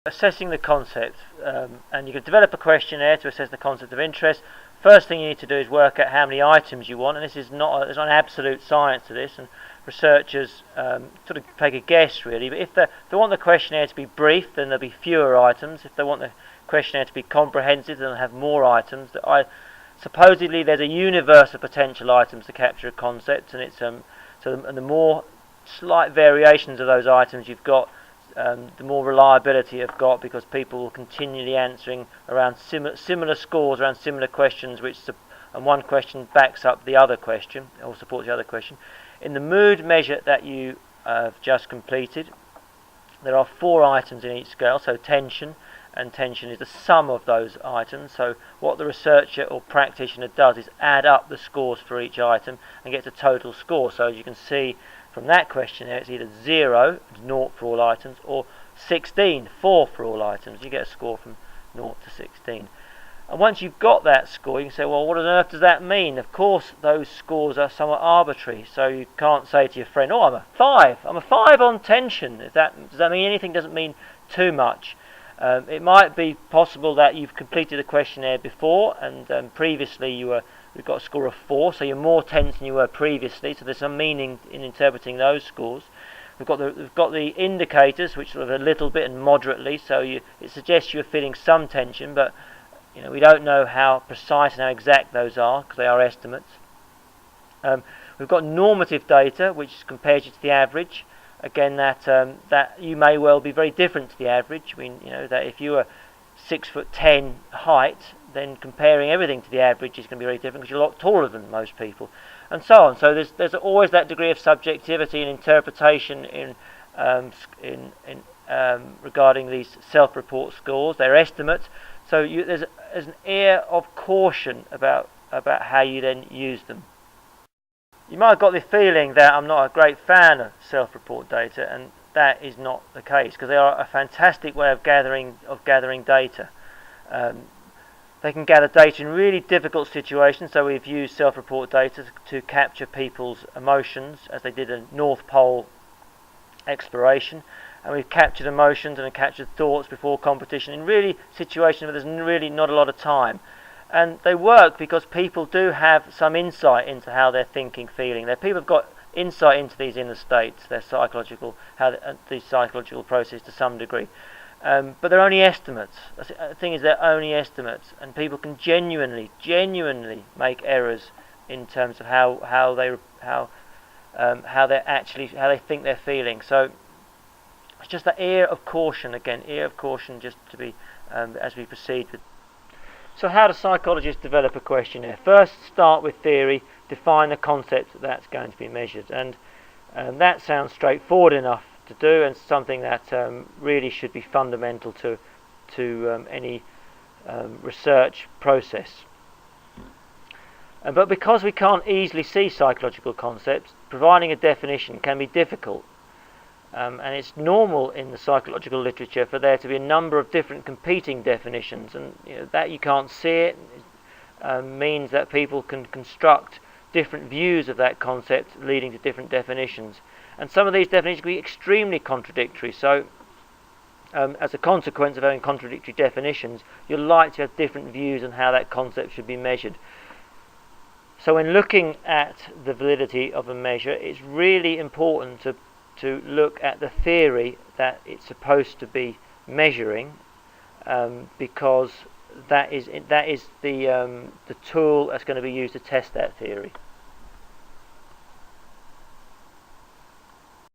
Assessing the concept, and you can develop a questionnaire to assess the concept of interest. First thing you need to do is work out how many items you want, and this is there's not an absolute science to this, and researchers sort of take a guess really, but if they want the questionnaire to be brief, then there'll be fewer items. If they want the questionnaire to be comprehensive, then they'll have more items. Supposedly there's a universe of potential items to capture a concept, and it's and the more slight variations of those items you've got, the more reliability you've got, because people will continually answering around similar scores around similar questions, and one question backs up the other question or supports the other question. In the mood measure that you have just completed, there are 4 items in each scale, so tension, and tension is the sum of those items. So what the researcher or practitioner does is add up the scores for each item and get a total score. So as you can see from that questionnaire, it's either 0, 0 for all items, or 16, 4 for all items. You get a score from 0 to 16. And once you've got that score, you can say, well, what on earth does that mean? Of course, those scores are somewhat arbitrary, so you can't say to your friend, oh, I'm a 5. I'm a 5 on tension. Does that mean anything? Doesn't mean too much. It might be possible that you've completed the questionnaire before, and previously you've got a score of 4, so you're more tense than you were previously, so there's some meaning in interpreting those scores. We've got the indicators, which are a little bit and moderately, so it suggests you're feeling some tension, but we don't know how precise and how exact those are, because they are estimates. We've got normative data, which compares you to the average. Again, that you may well be very different to the average. I mean, that if you are 6'10" height, then comparing everything to the average is going to be very different, because you're a lot taller than most people, and so on. So there's always that degree of subjectivity and interpretation in regarding these self-report scores. They're estimates, so there's an air of caution about how you then use them. You might have got the feeling that I'm not a great fan of self-report data, and that is not the case, because they are a fantastic way of gathering data. They can gather data in really difficult situations, so we've used self-report data to capture people's emotions, as they did a North Pole exploration, and we've captured emotions and captured thoughts before competition in really situations where there's really not a lot of time. And they work because people do have some insight into how they're thinking, feeling. People have got insight into these inner states, these psychological processes to some degree. But they're only estimates. The thing is, they're only estimates, and people can genuinely make errors in terms of how they think they're feeling. So it's just that air of caution just to be as we proceed with. So how do psychologists develop a questionnaire? First, start with theory, define the concept that's going to be measured, and that sounds straightforward enough to do, and something that really should be fundamental to any research process. But because we can't easily see psychological concepts, providing a definition can be difficult. And it's normal in the psychological literature for there to be a number of different competing definitions, and that you can't see it means that people can construct different views of that concept, leading to different definitions. And some of these definitions can be extremely contradictory. So, as a consequence of having contradictory definitions, you're likely to have different views on how that concept should be measured. So, when looking at the validity of a measure, it's really important to look at the theory that it's supposed to be measuring, because that is the tool that's going to be used to test that theory.